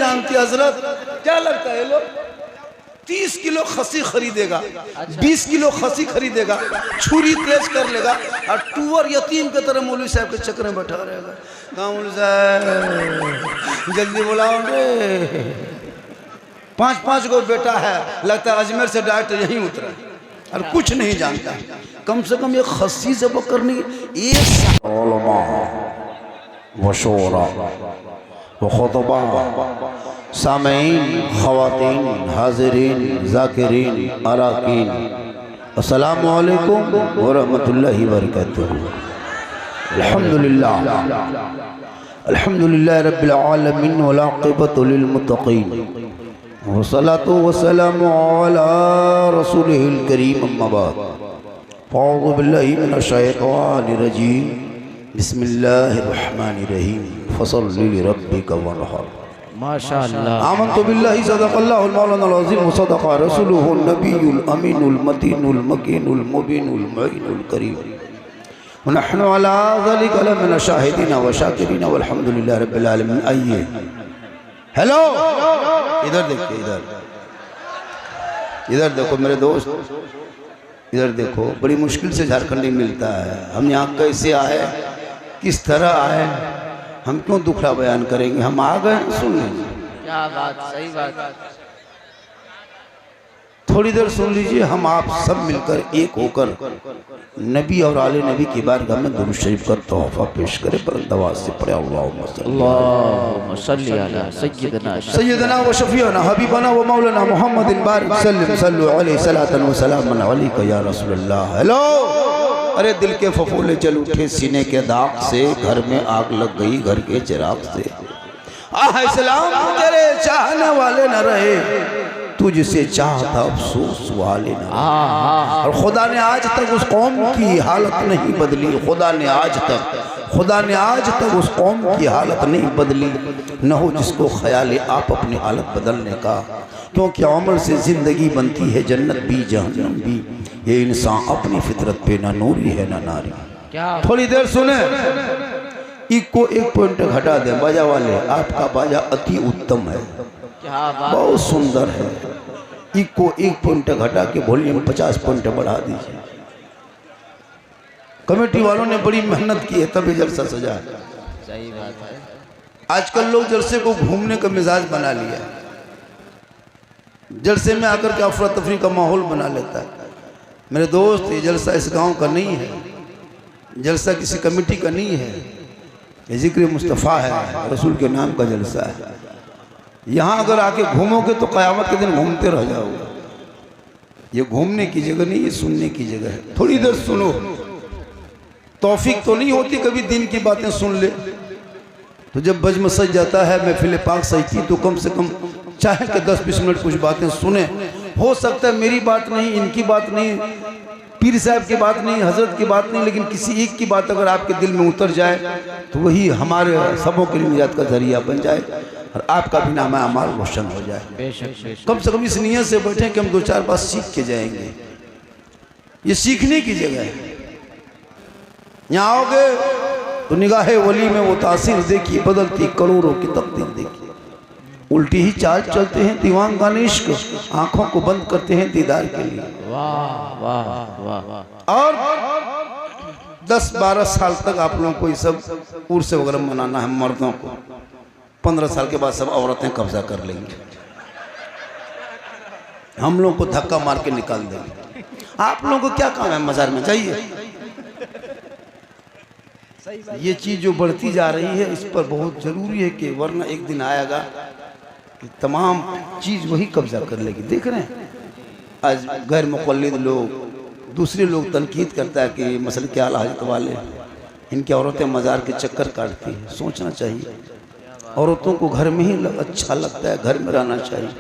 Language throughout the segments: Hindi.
जानती हजरत, क्या लगता है लोग 30 किलो खसी खरीदेगा, 20 किलो खसी खरीदेगा, छुरी तेज कर लेगा और टूअर यतीम की तरह मौलवी साहब के चक्कर में बैठा रहेगा। कहाँ मौलवी साहब जल्दी बुलाओ रे, 5-5 गो बेटा है, लगता है अजमेर से डायरेक्ट यहीं उतरा और कुछ नहीं जानता। कम से कम ये खस्सी से पकड़ने एक उलमा मशूरा व खुतबा सामीन ख़वातीन हाज़िरीन ज़ाकिरीन अराकीन अस्सलामु अलैकुम व रहमतुल्लाहि व बरकातुहू। अल्हम्दुलिल्लाह अल्हम्दुलिल्लाह रब्बिल आलमीन वल आक़िबतु लिल मुत्तक़ीन वस्सलातु वस्सलामु अला रसूलिहिल करीम अम्मा बाद। अऊज़ु बिल्लाहि मिनश शैतानिर रजीम। बिस्मिल्लाहिर रहमानिर रहीम। फसल्लि लिरब्बिका वनहर। माशाअल्लाह। आमन्तु बिल्लाहि सदक़ल्लाहुल मौलानाल अज़ीम व सदक़ रसूलुहुन नबियुल अमीनुल मतीनुल मकीनुल मुबीनुल मुईनुल करीम व नहनु अला ज़ालिका लमिन शाहिदीन व शाकिरीन वल्हम्दुलिल्लाहि रब्बिल आलमीन। आइए, हेलो, इधर देखिए, इधर देखो मेरे दोस्त, इधर देखो। बड़ी मुश्किल से झारखंडी मिलता है। हम यहाँ कैसे आए, किस तरह आए, हम क्यों दुखड़ा बयान करेंगे, हम आ गए, सुन लीजिए। क्या बात, सही बात। थोड़ी देर सुन लीजिए। हम आप सब मिलकर एक होकर नबी और आले नबी की बारगाह में दुरूद शरीफ का तोहफा पेश करें। पर दवा से पढ़े अल्लाहुम्मा सल्ली अला सय्यदना व शफीअना हबीबना व मौलाना मुहम्मदिन बारिक सल्लल्लाहु अलैहि सलातन व सलामन अलैका या रसूलल्लाह। हेलो, अरे दिल के फफोले चल उठे सीने के दाग से, घर में आग लग गई घर के चिराग से। आह इस्लाम तेरे चाहने वाले न रहे, तुझसे चाहता अफसोस वाले न रहे। और खुदा ने आज तक उस कौम की हालत नहीं बदली, खुदा ने आज तक उस कौम की हालत नहीं बदली। न हो जिसको ख्याल आप अपनी हालत बदलने का, क्योंकि अमल से ज़िंदगी बनती है जन्नत भी जहन्नम भी। ये इंसान अपनी फितरत पे ना नूरी है ना नारी। थोड़ी देर सुने, इको एक पॉइंट घटा दें। बाजा वाले, आपका बाजा अति उत्तम है, बहुत सुंदर है। इको एक पॉइंट घटा के वॉल्यूम 50 पॉइंट बढ़ा दीजिए। कमेटी वालों ने बड़ी मेहनत की है तभी जलसा सजा है। सही बात है। आजकल लोग जलसे को घूमने का मिजाज बना लिया है। जलसे में आकर के अफरा तफरी का माहौल बना लेता है। मेरे दोस्त, ये जलसा इस गांव का नहीं है, जलसा किसी कमेटी का नहीं है, ये जिक्र मुस्तफ़ा है, रसूल के नाम का जलसा है। यहाँ अगर आके घूमोगे तो क़यामत के दिन घूमते रह जाओगे। ये घूमने की जगह नहीं, ये सुनने की जगह है। थोड़ी देर सुनो। तौफीक तो नहीं होती कभी दिन की बातें सुन ले, तो जब बज्म सज जाता है, महफिल पाक सजती, तो कम से कम चाहे कि 10-20 मिनट कुछ बातें सुने। हो सकता है मेरी बात नहीं, इनकी बात नहीं, पीर साहब की बात नहीं, हजरत की बात नहीं, लेकिन किसी एक की बात अगर आपके दिल में उतर जाए तो वही हमारे सबों के लिए निजात का जरिया बन जाए और आपका भी नाम अमाल रोशन हो जाए। कम से कम इस नियत से बैठे कि हम 2-4 बात सीख के जाएंगे। ये सीखने की जगह है। यहाँ आओगे तो निगाहे वली में वो तासीर देखिए, बदलती करोड़ों की तकदीर देखिए। उल्टी ही चाल चलते हैं दीवान गानिश्क, आंखों को बंद करते हैं दीदार के लिए। वाह वाह वाह। और 10-12 साल तक आप लोगों को ये सब उर्स वगैरह मनाना है मर्दों को। 15 साल के बाद सब औरतें कब्जा कर लेंगी, हम लोग को धक्का मार के निकाल देंगे। आप लोगों को क्या काम है मजार में जाइए। ये चीज़ जो बढ़ती जा रही है, इस पर बहुत ज़रूरी है कि वरना एक दिन आएगा कि तमाम चीज़ वही कब्जा कर लेगी। देख रहे हैं आज गैर मुक़ल्लिद लोग, दूसरे लोग तनकीद करता है कि मसले के आला हज़रत वाले, इनकी औरतें मज़ार के चक्कर काटती हैं। सोचना चाहिए, औरतों को घर में ही अच्छा लगता है, घर में रहना चाहिए।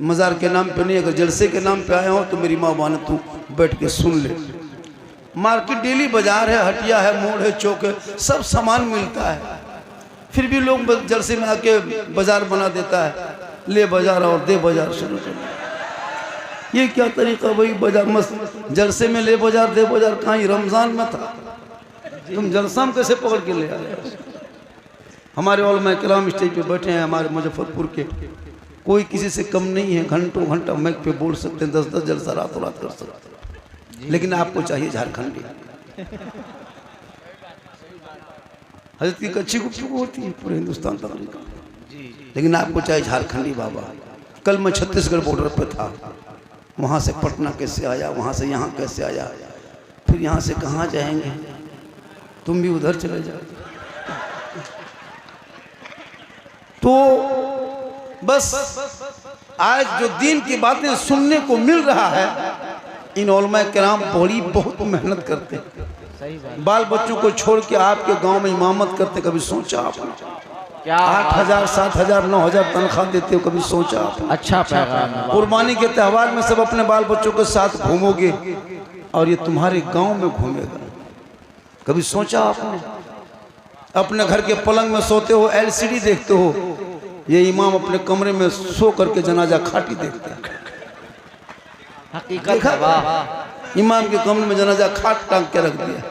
मज़ार के नाम पे नहीं, अगर जलसे के नाम पे आए हो तो मेरी माँ बाने तू बैठ के सुन ले। मार्केट डेली बाजार है, हटिया है, मोड़ है, चौक है, सब सामान मिलता है, फिर भी लोग जलसे में आके बाजार बना देता है। ले बाजार और दे बाजार शुरू कर। ये क्या तरीका भाई? बाजार मस्त जलसे में ले बाजार दे बाजार, कहाँ रमजान में था, तुम जलसा में कैसे पकड़ के ले आए? हमारे उलमा किराम स्टेज पे बैठे हैं हमारे मुजफ्फरपुर के, कोई किसी से कम नहीं है, घंटों घंटा माइक पे बोल सकते हैं, 10-10 जलसा रातों रात कर सकते हैं। लेकिन आपको चाहिए झारखंडी। हजरत की कच्ची गुफ्तगू होती है पूरे हिंदुस्तान तक, लेकिन आपको चाहिए झारखंडी बाबा। कल मैं छत्तीसगढ़ बॉर्डर पे था, वहाँ से पटना कैसे आया, वहाँ से यहाँ कैसे आया, फिर यहाँ से कहाँ जाएंगे, तुम भी उधर चले जाओ। तो बस आज जो दीन की बातें सुनने को मिल रहा है, इन उलमा किराम बड़ी बहुत मेहनत करते हैं, बाल बच्चों को छोड़ के आपके गांव में इमामत करते। कभी सोचा आपने? क्या 8,000 7,000 9,000 तनख्वाह देते हो, कभी सोचा आपने? अच्छा पैगाम है। कुर्बानी के त्यौहार में सब अपने बाल बच्चों के साथ घूमोगे और ये तुम्हारे गांव में घूमेगा, कभी सोचा आपने? अपने घर के पलंग में सोते हो, LCD देखते हो, ये इमाम अपने कमरे में सो करके जनाजा खाटी देखते हैं। हकीकत है, वाह। इमाम के कमरे में जनाजा खाट टांग के रख दिया,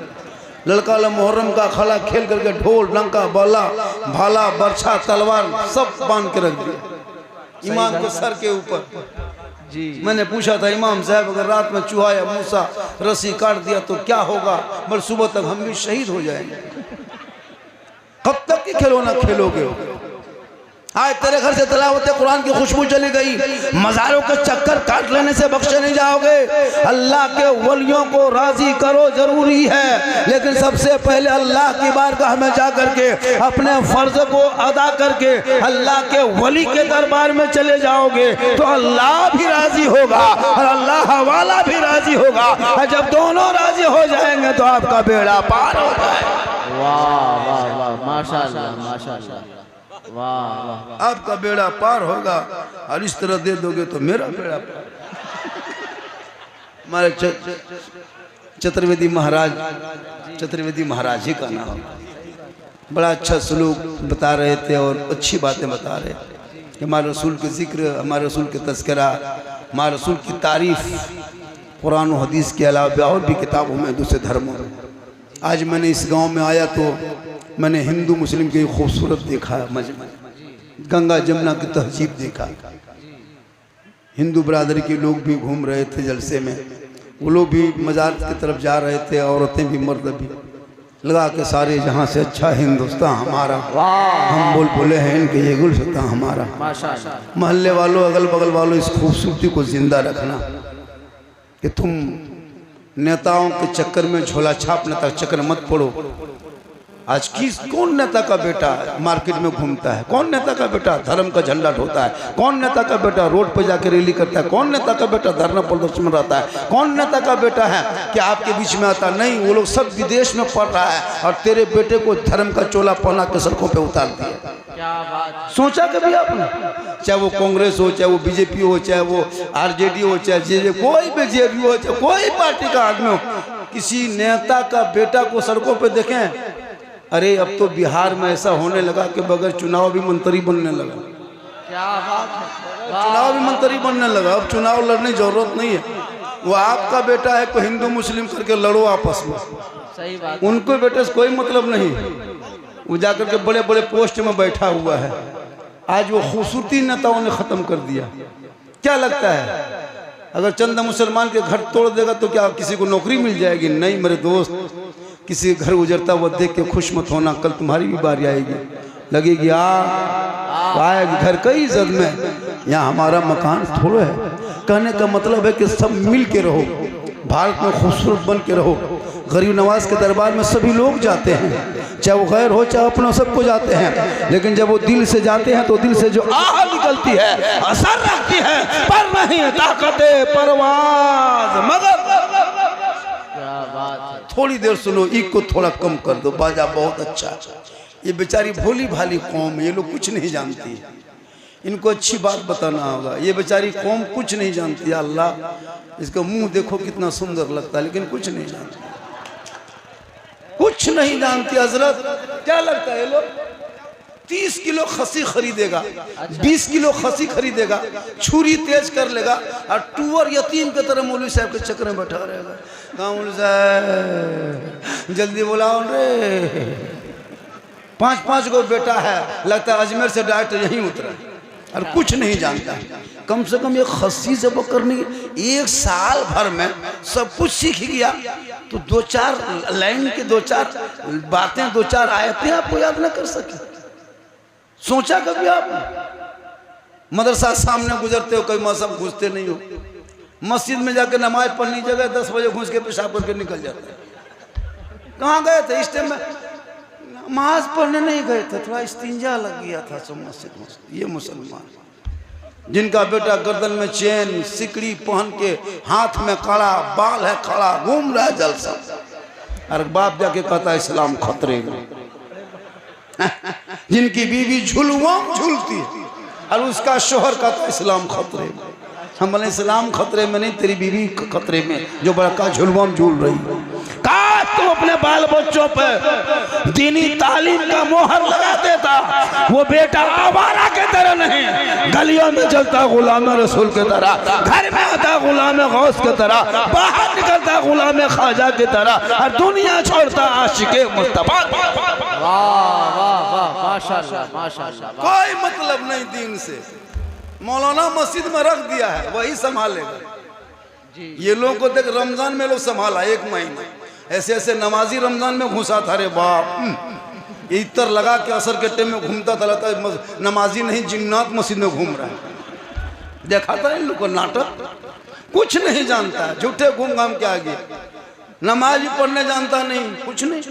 लड़का मुहर्रम का खला खेल करके ढोल डंका बल्ला भाला बर्छा तलवार सब बांध के रख दिया इमाम के सर के ऊपर। जी मैंने पूछा था इमाम साहब अगर रात में चूहा या मूसा रस्सी काट दिया तो क्या होगा? बल सुबह तक हम भी शहीद हो जाएंगे। कब तक की खिलौना खेलोगे? आज तेरे घर से तिलावत कुरान की खुशबू चली गई, मज़ारों के चक्कर काट लेने से बख्शे नहीं जाओगे। अल्लाह के वलियों को राजी करो जरूरी है, लेकिन सबसे पहले अल्लाह की बारगाह में जा करके अपने फर्ज को अदा करके अल्लाह के वली के दरबार में चले जाओगे तो अल्लाह भी राजी होगा और अल्लाह वाला भी राजी होगा। और जब दोनों राजी हो जाएंगे तो आपका बेड़ा पार हो जाएगा। वाह वाह वाह, माशाअल्लाह माशाअल्लाह, वाह वाह। आपका बेड़ा पार होगा और इस तरह दे दोगे तो मेरा बेड़ा पार। हमारे चतुर्वेदी महाराज जी का नाम, बड़ा अच्छा सलूक बता रहे थे और अच्छी बातें बता रहे थे कि हमारे रसूल के जिक्र, हमारे रसूल के तज़किरा, हमारे रसूल की तारीफ कुरान और हदीस के अलावा और भी किताबों में, दूसरे धर्मों में। आज मैंने इस गांव में आया तो मैंने हिंदू मुस्लिम की खूबसूरत देखा, गंगा जमुना की तहजीब देखा। हिंदू बरादरी के लोग भी घूम रहे थे जलसे में, वो लोग भी मज़ार की तरफ जा रहे थे, औरतें भी मर्द भी, लगा के सारे जहाँ से अच्छा हिंदुस्तान हमारा, हम बोले हैं इनके ये गुलस्तान हमारा। महल्ले वालों अगल बगल वालों इस खूबसूरती को जिंदा रखना कि तुम नेताओं के चक्कर में झोला छापने तक चक्कर मत पड़ो। आज कौन नेता का बेटा मार्केट में घूमता है? कौन नेता का बेटा धर्म का झंडा ढोता है? कौन नेता का बेटा रोड पर जाकर रैली करता है? कौन नेता का बेटा धरना प्रदर्शन में रहता है? कौन नेता का बेटा है कि आपके बीच में आता? नहीं, वो लोग सब विदेश में पढ़ रहा है और तेरे बेटे को धर्म का चोला पहना के सड़कों पर उतार दिया। क्या बात। सोचा कभी आपने? चाहे वो कांग्रेस हो, चाहे वो बीजेपी हो, चाहे वो RJD हो, चाहे JJ, कोई भी JDU हो, चाहे कोई पार्टी का आदमी हो, किसी नेता का बेटा को सड़कों पर देखें? अरे अब तो बिहार में ऐसा होने लगा कि बगैर चुनाव भी मंत्री बनने लगा। क्या बात है, चुनाव भी मंत्री बनने लगा। अब चुनाव लड़ने की जरूरत नहीं है, वो आपका बेटा है को हिंदू मुस्लिम करके लड़ो आपस में। सही बात। उनको बेटे से कोई मतलब नहीं, वो जाकर के बड़े बड़े पोस्ट में बैठा हुआ है। आज वो खूबसूरती नेताओं ने खत्म कर दिया। क्या लगता है अगर चंद मुसलमान के घर तोड़ देगा तो क्या किसी को नौकरी मिल जाएगी? नहीं मेरे दोस्त, किसी घर उजरता हुआ देख के खुश मत होना, कल तुम्हारी भी बारी आएगी, लगेगी आएगी घर कई इज्जत में, यहाँ हमारा मकान थोड़ा है। कहने का मतलब है कि सब मिल के रहो, भारत में खूबसूरत बन के रहो। गरीब नवाज के दरबार में सभी लोग जाते हैं, चाहे वो गैर हो चाहे अपना, सबको जाते हैं, लेकिन जब वो दिल से जाते हैं तो दिल से जो आह निकलती है असर रखती है, पर नहीं ताकत परवाज़ मगर। क्या बात है। थोड़ी देर सुनो, ईक को थोड़ा कम कर दो, बाजा बहुत अच्छा। ये बेचारी भोली भाली कौम है, ये लोग कुछ नहीं जानती, इनको अच्छी बात बताना होगा। ये बेचारी कौम कुछ नहीं जानती। अल्लाह इसका मुंह देखो कितना सुंदर लगता है, लेकिन कुछ नहीं जानती, कुछ नहीं जानती। हजरत क्या लगता है, ये लोग 30 किलो खसी खरीदेगा, 20 किलो खसी खरीदेगा, छुरी तेज कर लेगा और टूअर यतीम की तरह मौलवी साहब के चक्कर में बैठा रहेगा। कहाँ मौलवी साहब जल्दी बुलाओ रे, 5-5 गो बेटा है, लगता है अजमेर से डायरेक्ट यहीं उतरा और कुछ नहीं जानता। कम से कम एक खस्सी से पकड़ने 1 साल भर में सब कुछ सीख गया, तो 2-4 लाइन के 2-4 बातें 2-4 आयतें आपको याद न कर सके? सोचा कभी आप? मदरसा सामने गुजरते हो, कभी मौसम घुसते नहीं हो, मस्जिद में जाकर नमाज पढ़नी जगह 10 बजे घुस के पेशाब करके निकल जाते हैं। कहाँ गए थे इस टाइम में? नमाज पढ़ने नहीं गए थे, थोड़ा इस्तिंजा लग गया था सब मस्जिद में। ये मुसलमान जिनका बेटा गर्दन में चेन सिकड़ी पहन के हाथ में कड़ा, बाल है खड़ा, घूम रहा है जलसा, और बाप जाके कहता है इस्लाम खतरे में। जिनकी बीवी झुलवाम झूलती है और उसका शोहर कहता है इस्लाम खतरे में। हम बोले इस्लाम खतरे में नहीं, तेरी बीवी खतरे में जो बड़का झुलवाम झूल रही है। काश तुम अपने बाल बच्चों पर दीनी तालीम का मोहर लगा देता, वो बेटा आवारा के तरह नहीं, गलियों में चलता गुलाम रसूल के तरह, घर में आता गुलाम गौस के तरह, बाहर निकलता गुलाम ख्वाजा की तरह, और दुनिया छोड़ता आशिके मुस्तफा। वाह वाह वाह, माशाल्लाह माशाल्लाह। कोई मतलब नहीं दीन से। मौलाना मस्जिद में रख दिया है, वही संभालेगा। ये लोगों को देख, रमजान में लोग संभाला 1 महीना, ऐसे ऐसे नमाजी रमजान में घुसा था। अरे बाप, इतर लगा के असर के टाइम में घूमता था, लगता है नमाजी नहीं जिन्नात मस्जिद में घूम रहा है। देखा था इन लोग को नाटक, कुछ नहीं जानता है, झूठे घूम घाम के आगे, नमाज पढ़ने जानता नहीं, कुछ नहीं।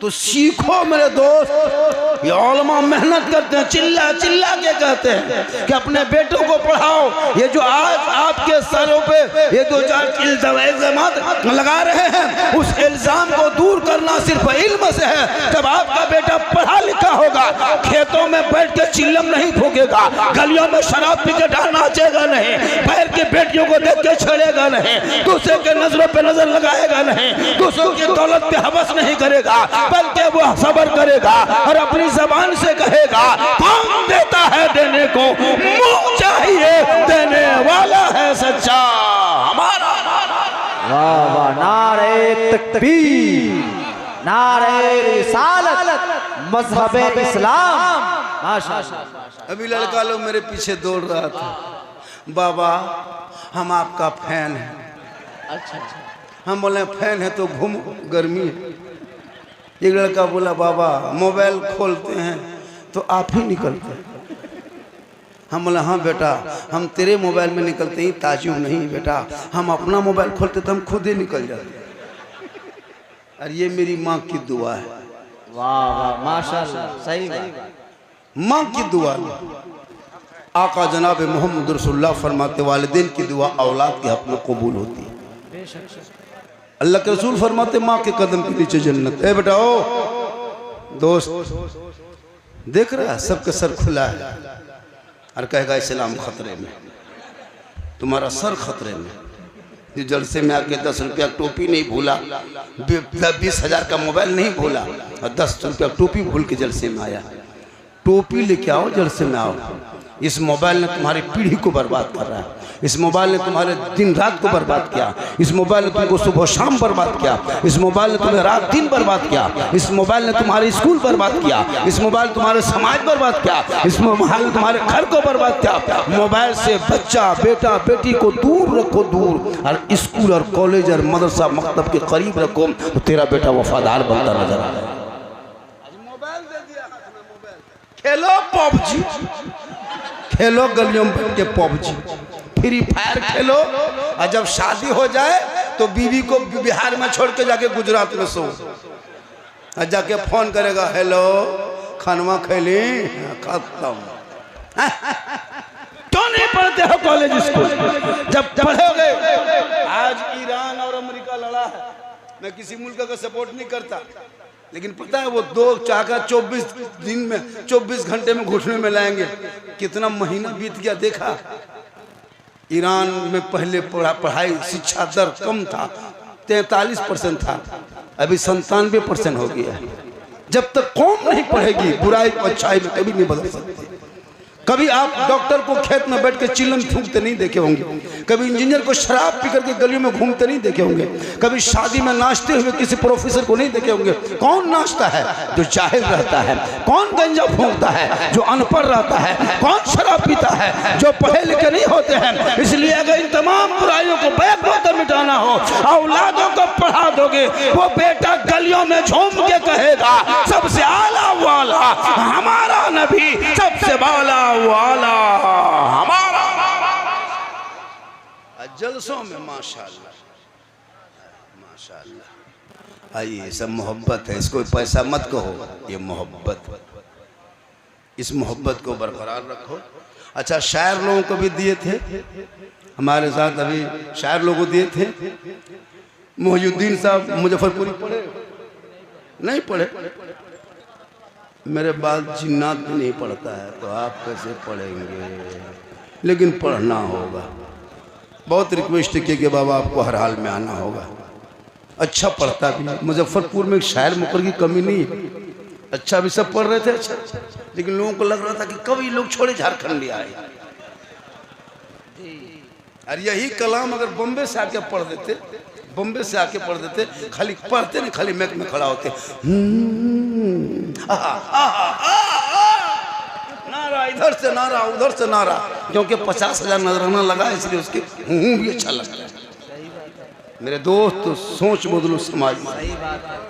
तो सीखो मेरे दोस्त, ये उलमा मेहनत करते हैं, चिल्ला चिल्ला के कहते हैं कि अपने बेटों को पढ़ाओ। ये जो आज आपके सरों पे ये 2-4 इल्जामात लगा रहे हैं, उस इल्जाम को दूर करना सिर्फ इल्म से है। जब आपका बेटा पढ़ा लिखा होगा, खेतों में बैठ के चिल्लम नहीं फूकेगा, गलियों में शराब पी के नाचेगा नहीं, पैर की बेटियों को देख के छेड़ेगा नहीं, दूसरे के नजरों पे नजर लगाएगा नहीं, दूसरों की दौलत पे हवस नहीं करेगा, बल्कि वो सबर करेगा और अपनी जबान से कहेगा, कौन देता है देने को, मुंह चाहिए देने वाला है सच्चा हमारा। वाह वाह, नारे तकबीर, नारे रिसालत, मजहबे इस्लाम, माशाल्लाह। अभी लड़का लोग मेरे पीछे दौड़ रहा था, बाबा हम आपका फैन है। अच्छा, हम बोले फैन है तो घूमो, गर्मी है। एक लड़का बोला बाबा मोबाइल खोलते हैं तो आप ही निकलते हैं। हम बोला हाँ बेटा, हम तेरे मोबाइल में निकलते ही ताजुब नहीं बेटा, हम अपना मोबाइल खोलते तो हम खुद ही निकल जाते। और ये मेरी माँ की दुआ है। वाह वाह, माशाल्लाह, सही बात। माँ की दुआ, आका जनाब मोहम्मद रसूलुल्लाह फरमाते वालिदैन की दुआ औलाद के हक में कबूल होती है। अल्लाह के रसूल फरमाते माँ के कदम के नीचे जन्नत। ए बेटा ओ दोस्त, देख रहा है सबके सर खुला है और कहेगा इस्लाम खतरे में, तुम्हारा सर खतरे में। जो जलसे में आके 10 रुपया टोपी नहीं भूला, 20,000 का मोबाइल नहीं भूला, और 10 रुपया टोपी भूल के जलसे में आया। टोपी लेके आओ, जलसे में आओ। इस मोबाइल ने तुम्हारी पीढ़ी को बर्बाद कर रहा है, इस मोबाइल ने तुम्हारे दिन रात को बर्बाद किया, इस मोबाइल ने तुमको सुबह शाम बर्बाद किया, इस मोबाइल ने तुम्हें रात दिन बर्बाद किया, इस मोबाइल ने तुम्हारे स्कूल बर्बाद किया, इस मोबाइल तुम्हारे समाज बर्बाद किया, इस मोबाइल ने तुम्हारे घर को बर्बाद किया। मोबाइल से बच्चा बेटा बेटी को दूर रखो, दूर, और स्कूल और कॉलेज और मदरसा मकतब के करीब रखो, तो तेरा बेटा वफादार बनता नजर आ रहा है। मोबाइल दे दिया, खेलो पबजी, खेलो गलियों में बैठ के पबजी, फ्री फायर खेलो, और जब शादी हो जाए तो बीवी को बिहार में छोड़ के जाके गुजरात में सो, और जाके फोन करेगा, हेलो खानवा खैली, खत्म। क्यों नहीं पढ़ते हो कॉलेज स्कूल? जब पढ़ोगे, आज ईरान और अमेरिका लड़ा है, मैं किसी मुल्क का सपोर्ट नहीं करता, लेकिन पता है वो 2 चाका 24 दिन में 24 घंटे में घुटने में लाएंगे। कितना महीना बीत गया देखा। ईरान में पहले पढ़ाई शिक्षा दर कम था, 43% था, अभी 97% हो गया है। जब तक कौम नहीं पढ़ेगी, बुराई को अच्छाई में कभी नहीं बदल सकती। कभी आप डॉक्टर को खेत में बैठ के चिल्लम फूंकते नहीं देखे होंगे, कभी इंजीनियर को शराब पी करके गलियों में घूमते नहीं देखे होंगे, कभी शादी में नाचते हुए किसी प्रोफेसर को नहीं देखे होंगे। कौन नाचता है? जो जाहिल रहता है। कौन गंजा फूंकता है? जो अनपढ़ रहता है। कौन शराब पीता है? जो पढ़े लिखे नहीं होते हैं। इसलिए अगर इन तमाम बुराइयों को बैक वक्त मिटाना हो, औलादों को पढ़ा दोगे, वो बेटा गलियों में झूम के कहेगा सबसे आला वाला हमारा नबी, सबसे बाला वाला हमारा। जलसों में माशाअल्लाह माशाअल्लाह। आइए, सब मोहब्बत है, इसको पैसा मत कहो, ये मोहब्बत। इस मोहब्बत को बरकरार रखो। अच्छा, शायर लोगों को भी दिए थे, हमारे साथ अभी शायर लोगों को दिए थे। मोहिउद्दीन साहब मुजफ्फरपुरी पढ़े नहीं पढ़े? मेरे बाद जिन्नात भी नहीं पढ़ता है, तो आप कैसे पढ़ेंगे? लेकिन पढ़ना होगा। बहुत रिक्वेस्ट की कि बाबा आपको हर हाल में आना होगा। अच्छा पढ़ता भी है। मुजफ्फरपुर में एक शायर मुकर की कमी नहीं है। अच्छा भी सब पढ़ रहे थे, अच्छा, लेकिन लोगों को लग रहा था कि कभी लोग छोड़े झारखंड आए। और यही कलाम अगर बम्बे से आके पढ़ देते, बम्बे से आके पढ़ देते, खाली पढ़ते नहीं, खाली मैक में खड़ा होते, नारा इधर से नारा उधर से नारा, क्योंकि 50,000 नजराना लगा इसलिए उसके भी अच्छा लगता है। मेरे दोस्त, तो सोच बदलो समाज में।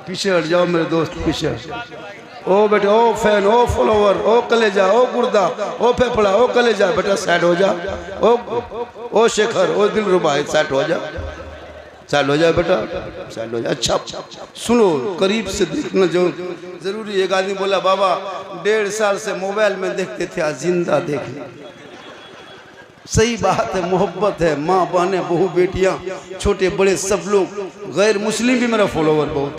पीछे हट जाओ मेरे दोस्त, पीछे। ओ बेटे, ओ फैन, ओ फॉलोवर, ओ कलेजा, ओ गुर्दा, ओ फेफड़ा, ओ कलेजा, बेटा साइड हो जा। ओ शेखर, ओ दिलरुबा, साइड हो जा, साइड हो जाए बेटा, साइड हो जाए। अच्छा सुनो, करीब से देखना जो जरूरी। एक आदमी बोला, बाबा 1.5 साल से मोबाइल में देखते थे, आज जिंदा देख। सही बात है, मोहब्बत है। माँ बहने, बहू बेटियाँ, छोटे बड़े सब लोग। गैर मुस्लिम भी मेरा फॉलोवर बहुत।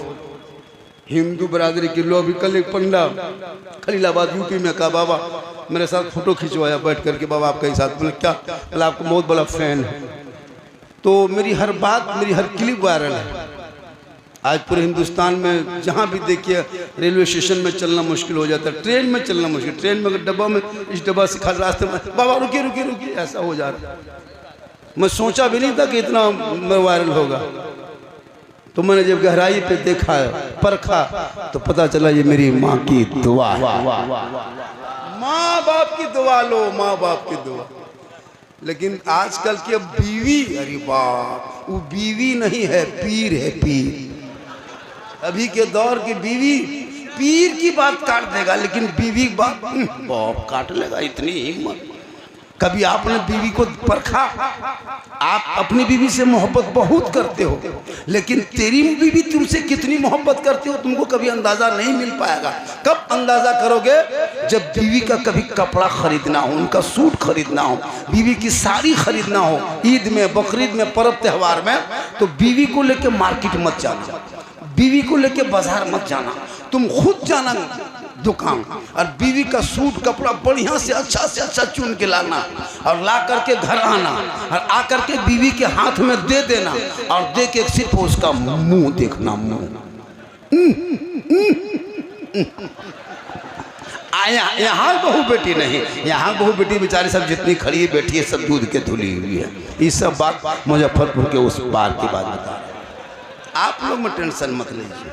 हिंदू बरादरी के लोग भी। कल एक पंडा खलीलाबाद यूपी में कहा, बाबा मेरे साथ फोटो खिंचवाया बैठ करके। बाबा आपका साथ? बोले क्या? बोला आपको बहुत बड़ा फैन है। तो मेरी हर बात, मेरी हर क्लिप वायरल है। आज पूरे हिंदुस्तान में जहाँ भी देखिए, रेलवे स्टेशन में चलना मुश्किल हो जाता है, ट्रेन में चलना मुश्किल। ट्रेन में अगर डब्बा में, इस डब्बा से खास रास्ते में, बाबा रुकिए रुकिए रुकिए, ऐसा हो जा रहा है। मैं सोचा भी नहीं था कि इतना वायरल होगा। तो मैंने जब गहराई पे देखा, परखा, तो पता चला ये मेरी माँ की दुआ है। माँ बाप की दुआ लो, माँ बाप की दुआ। लेकिन आजकल की बीवी, अरे बाप, वो बीवी नहीं है, पीर है, पीर। अभी के दौर की बीवी पीर की बात काट देगा, लेकिन बीवी की बात बाप काट लेगा। इतनी हिम्मत। कभी आपने बीवी को परखा? आप अपनी बीवी से मोहब्बत बहुत करते हो, लेकिन तेरी बीवी तुमसे कितनी मोहब्बत करती हो तुमको कभी अंदाजा नहीं मिल पाएगा। कब अंदाजा करोगे? जब बीवी का कभी कपड़ा खरीदना हो, उनका सूट खरीदना हो, बीवी की साड़ी खरीदना हो, ईद में, बकरीद में, पर्व त्योहार में, तो बीवी को लेके मार्केट मत जाना, बीवी को लेके बाजार मत जाना, तुम खुद जाना दुकान, और बीवी का सूट कपड़ा बढ़िया से अच्छा चुन के लाना, और ला करके घर आना, और आकर के बीवी के हाथ में दे देना, और दे के सिर्फ उसका मुंह देखना। मुंह यहाँ बहू बेटी नहीं, यहाँ बहू बेटी बेचारी सब जितनी खड़ी है बैठी है, सब दूध के धुली हुई है। ये सब बात मुजफ्फरपुर के उस पार की बात बता रहे। आप लोग में टेंशन मत लीजिए।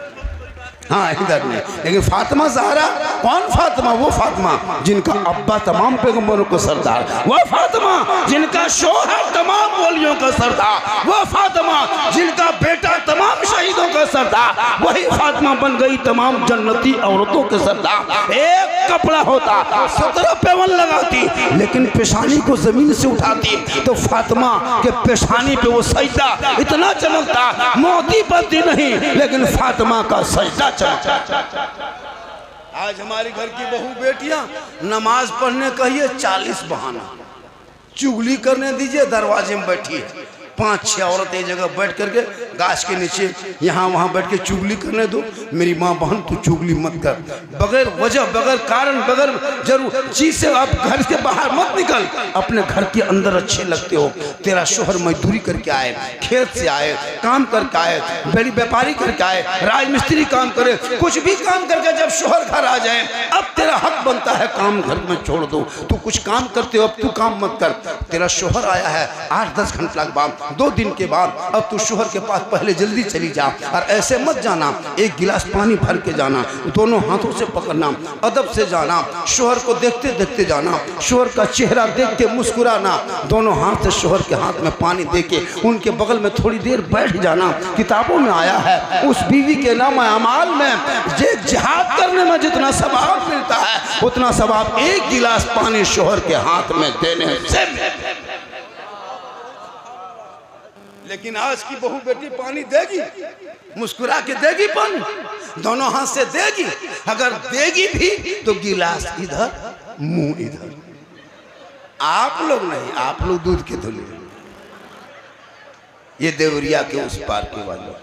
हाँ, इधर नहीं। लेकिन फातिमा ज़हरा, कौन फातिमा? वो फातिमा जिनका अब्बा तमाम पैगंबरों का सरदार, वो फातिमा जिनका शोहर तमाम वलियों का सरदार, वो फातिमा जिनका बेटा तमाम शहीदों का सरदार, वही फातिमा बन गई तमाम जन्नती औरतों के सरदार। एक कपड़ा होता 17 पेवन लगाती, लेकिन पेशानी को जमीन से उठाती तो फातिमा के पेशानी पे वो सजदा इतना चमकता, मोती पत्ती नहीं, लेकिन फातिमा का सजदा। आज हमारी घर की बहू बेटियां नमाज पढ़ने कहिए 40 बहाना, चुगली करने दीजिए दरवाजे में बैठी है, 5-6 औरत एक जगह बैठ करके गाछ के नीचे यहाँ वहाँ बैठ के चुगली करने दो। मेरी माँ बहन तू चुगली मत कर, बगैर वजह, बगैर कारण, बगैर जरूर चीज से आप घर से बाहर मत निकल। अपने घर के अंदर अच्छे लगते हो। तेरा शोहर मजदूरी करके आए, खेत से आए, काम करके आए, बड़ी व्यापारी करके आए, राजमिस्त्री काम करे, कुछ भी काम करके जब शोहर घर आ जाए, अब तेरा हक बनता है काम घर में छोड़ दो। तू कुछ काम करते हो, अब तू काम मत कर। तेरा शोहर आया है 8-10 घंटा के बाद, 2 दिन के बाद, अब तू शोहर के पास पहले जल्दी चली जा। और ऐसे मत जाना, एक गिलास पानी भर के जाना, दोनों हाथों से पकड़ना, अदब से जाना, शोहर को देखते देखते जाना, शोहर का चेहरा देख के मुस्कुराना, दोनों हाथ से शोहर के हाथ में पानी दे के उनके बगल में थोड़ी देर बैठ जाना। किताबों में आया है उस बीवी के नाम अमाल में जिहाद करने में जितना सवाब मिलता है उतना सवाब एक गिलास पानी शोहर के हाथ में देने से। लेकिन आज की बहू बेटी पानी देगी, मुस्कुरा के देगी पानी, दोनों हाथ से देगी, अगर देगी भी तो गिलास इधर मुंह इधर। आप लोग नहीं, आप लोग दूध के धुले, ये देवरिया के उस पार के वालों।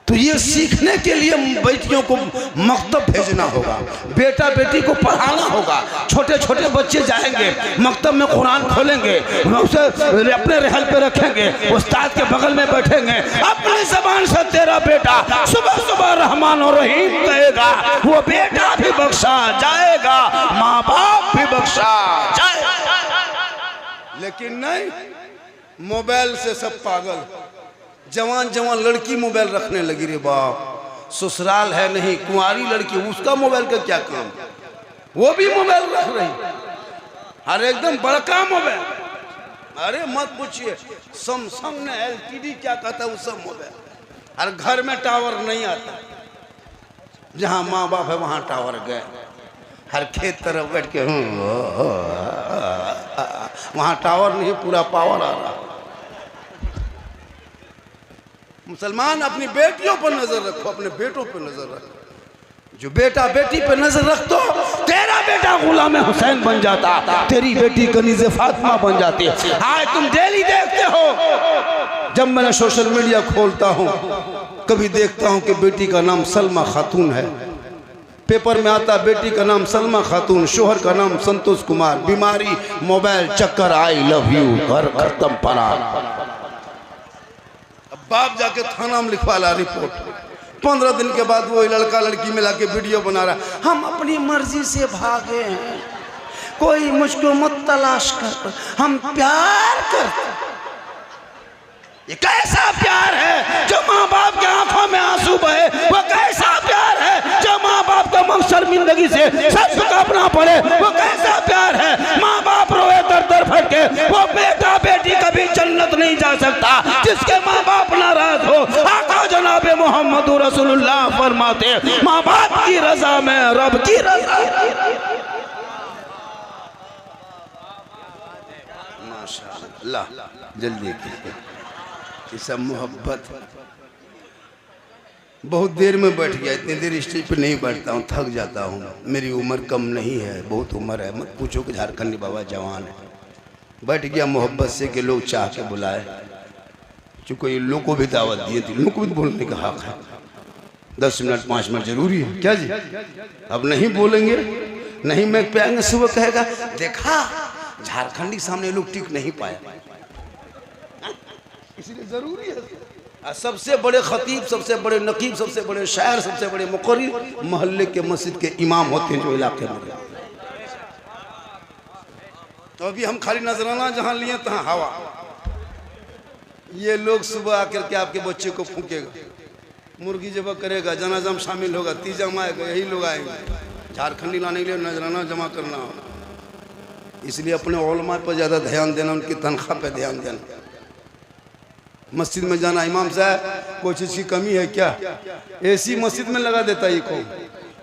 तो ये सीखने के लिए बेटियों को मकतब भेजना होगा, बेटा बेटी को पढ़ाना होगा। छोटे छोटे बच्चे जाएंगे मकतब में, कुरान खोलेंगे, उसे अपने रहल पे रखेंगे, उस्ताद के बगल में बैठेंगे, अपनी जबान से तेरा बेटा सुबह सुबह रहमान और रहीम कहेगा, वो बेटा भी बख्शा जाएगा, माँ बाप भी बख्शा जाएगा। लेकिन नहीं, मोबाइल से सब पागल। जवान जवान लड़की मोबाइल रखने लगी। रे बाप, ससुराल है नहीं, कुंवारी लड़की, उसका मोबाइल का क्या काम, वो भी मोबाइल रख रही। अरे एकदम बड़का मोबाइल, अरे मत पूछिए, सैमसंग ने LTD क्या कहता है वो सब मोबाइल। अरे घर में टावर नहीं आता, जहाँ माँ बाप है वहाँ टावर गए। हर खेत तरफ बैठ के वहाँ टावर नहीं, पूरा पावर आ रहा। मुसलमान अपनी बेटियों पर नजर रखो, अपने बेटों पर नजर रखो। जो बेटा बेटी पर नजर रख दो, तेरा बेटा गुलाम हुसैन बन जाता, तेरी बेटी कनीज़े फातिमा बन जाती। आज तुम डेली देखते हो, जब मैं सोशल मीडिया खोलता हूँ कभी देखता हूँ कि बेटी का नाम सलमा खातून है, पेपर में आता बेटी का नाम सलमा खातून, शोहर का नाम संतोष कुमार, बीमारी मोबाइल, चक्कर, आई लव यू, घर खत्म फरार। बाप जाके थाना में लिखवा ला रिपोर्ट। 15 दिन के बाद वो लड़का लड़की मिला के वीडियो बना रहा, हम अपनी मर्जी से भागे हैं, कोई मुझको मत तलाश कर, हम प्यार करते। ये कैसा प्यार है जो माँ बाप के आंखों में आंसू बहे? वो कैसा प्यार है जो माँ बाप को मौत शर्मिंदगी से सच काटना पड़े? वो कैसा प्यार है माँ बाप रोए दर दर फटके? वो बेटा बेटी कभी जन्नत नहीं जा सकता जिसके माँ बाप नाराज हो। आका जनाब मोहम्मद रसूलुल्लाह फरमाते, माँ बाप की रजा में रब की रजा। माशाअल्लाह, जल्दी कीजिए। ये सब मोहब्बत। बहुत देर में बैठ गया, इतनी देर स्टेज पे नहीं बैठता हूँ, थक जाता हूँ। मेरी उम्र कम नहीं है, बहुत उम्र है, मत पूछो कि झारखंडी बाबा जवान है। बैठ गया मोहब्बत से कि लोग चाह के बुलाए, चूँकि लोग को भी दावत दिए थी, लोग को भी बोलने का हक है। 10 मिनट 5 मिनट जरूरी है क्या जी? अब नहीं बोलेंगे, नहीं मैं पे आएंगे, सुबह कहेगा देखा झारखंडी सामने लोग टिक नहीं पाए, इसलिए जरूरी है। सबसे बड़े खतीब, सबसे बड़े नकीब, सबसे बड़े शायर, सबसे बड़े मुक़र्रिर मोहल्ले के मस्जिद के इमाम होते हैं जो इलाके में। तो अभी हम खाली नजराना जहाँ लिए तहाँ हवा। ये लोग सुबह आकर के आपके बच्चे को फूकेगा, मुर्गी जब करेगा, जनाजा में शामिल होगा, तीजा में आएगा, यही लोग आएंगे। झारखंडी लाने के लिए नजराना जमा करना होगा, इसलिए अपने उलमा पर ज़्यादा ध्यान देना, उनकी तनख्वाह पे ध्यान देना। मस्जिद में जाना, इमाम साहब कोई चीज़ की कमी है क्या? एसी मस्जिद में लगा देता है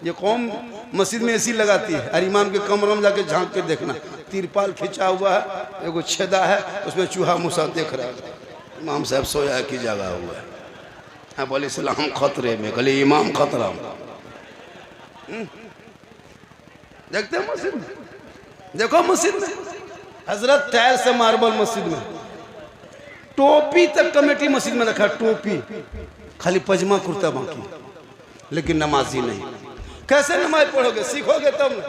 ये कौम मस्जिद में एसी लगाती है, और इमाम के कमरे में जाके झांक के देखना, तिरपाल खिंचा हुआ है, एगो छेदा है, उसमें चूहा मूसा देख रहा है। इमाम साहब सोया की जगह हुआ है। हाँ बोले सलाम खतरे में, कहले इमाम खतरा में। देखते हैं मस्जिद में, देखो मस्जिद में हजरत टायर से मार्बल मस्जिद में टोपी तक कमेटी मस्जिद में रखा, टोपी खाली पजमा कुर्ता बाकी, लेकिन नमाजी नहीं। कैसे नमाज पढ़ोगे? सीखोगे तब न।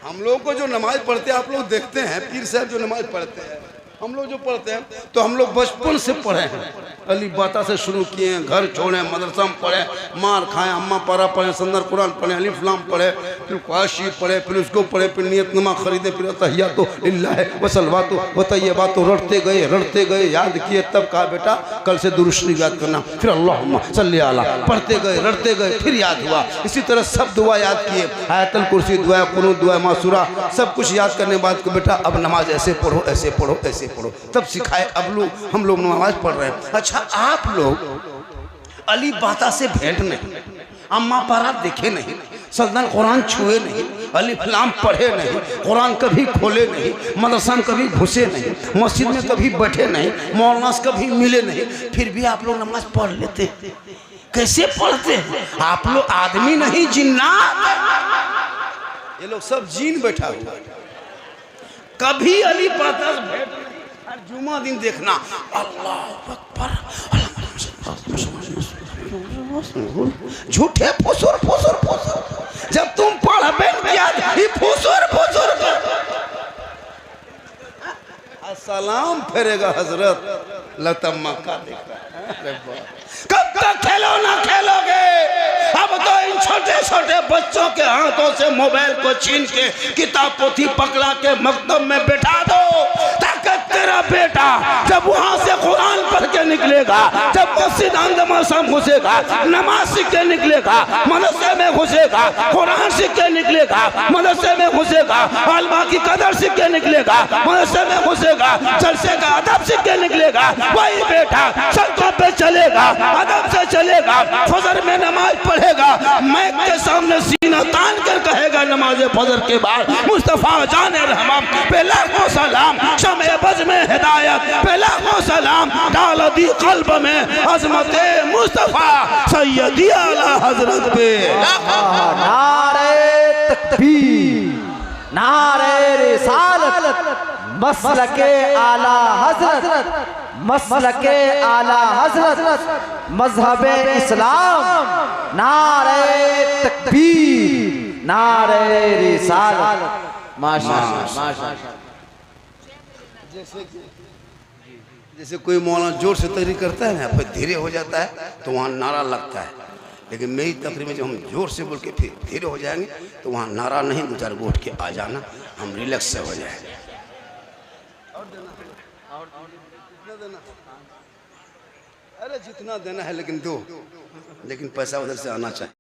हम लोग को जो नमाज पढ़ते हैं, आप लोग देखते हैं पीर साहब जो नमाज पढ़ते हैं, हम लोग जो पढ़ते हैं तो हम लोग बचपन से पढ़े हैं। अली बाता से शुरू किए हैं, घर छोड़े, मदरसा में पढ़े, मार खाए, अम्मा पारा पढ़े, संदर कुरान पढ़े, अलिफ लाम पढ़े, फिर क़ुराशी पढ़े, फिर उसको पढ़े, फिर नियतनमा खरीदे, फिर तहियातो लिल्लाह व सलवातो व तय्यबातो रटते गए, याद किए। तब कहा बेटा कल से दुरूद शरीफ याद करना, फिर अल्लाहुम्मा सल्ली अला, पढ़ते गए, रटते गए, फिर याद हुआ। इसी तरह सब दुआ याद किए, आयतुल कुर्सी दुआ, कुनूत दुआ, मासूरा, सब कुछ याद करने के बाद को बेटा अब नमाज ऐसे पढ़ो, ऐसे पढ़ो, ऐसे पढ़ो। तब सिखाए। अब लोग हम लोग नमाज पढ़ रहे हैं। अच्छा, आप लोग अली बाता से भेंट नहीं, अम्मा पारा देखे नहीं, सदन कुरान छुए नहीं, अलिफ लाम पढ़े नहीं, कुरान कभी खोले नहीं, मदरसा में कभी घुसे नहीं, मस्जिद में कभी बैठे नहीं, मौलाना से कभी मिले नहीं, फिर भी आप लोग नमाज पढ़ लेते। कैसे पढ़ते हैं? आप लोग आदमी नहीं जिन्नात। ये लोग सब जीन बैठा हुआ। कभी अली बाता से भेंट नहीं। हर जुमा दिन देखना अल्लाह अकबर, झूठे फुसुर फुसुर फुसुर। जब तुम पढ़बे किया फुसुर फुसुर सलाम फेरेगा हजरत लतम्मा का देखा। कब तक खेलो ना खेलोगे? अब तो इन छोटे छोटे बच्चों के हाथों से मोबाइल को छीन के किताब पोथी पकड़ा के मकतब में बैठा दो, ताकि तेरा बेटा जब वहां से कुरान पढ़ के निकलेगा, जब मस्जिद अंदर घुसेगा, नमाज सीख के निकलेगा, मदरसे में घुसेगा, कुरान सीख के निकलेगा, मदरसे में घुसेगा, अल्लाह की कदर सीख के निकलेगा, मदरसे में घुसेगा, जलसे का अदब सीख के निकलेगा, वही बेटा सड़कों पे चलेगा, अदब से चलेगा, फजर में नमाज पढ़ेगा, मैक के सामने सीना तान कर कहेगा नमाज फजर के बाद मुस्तफा जाने रहमान पे लाखों सलाम, शमे बज में हिदायत पे लाखों सलाम, डाल दी कल्ब में अजमत मुस्तफा सैयदी आला हजरत पे। नारे तकबीर, नारे रिसालत, मसलके आला हजरत, मसलके आला हजरत, मजहबे इस्लाम, नारे तकबीर, नारे रिसालत। माशाअल्लाह माशाअल्लाह। जैसे कोई मौलाना जोर से तकरीर करता है ना, फिर धीरे हो जाता है तो वहाँ नारा लगता है, लेकिन मेरी तकरीर में जब हम जोर से बोल के फिर धीरे हो जाएंगे तो वहाँ नारा नहीं, दो चार गोट के आ जाना, हम रिलैक्स से हो जाएंगे। अरे जितना देना है लेकिन दो, लेकिन पैसा उधर से आना चाहिए।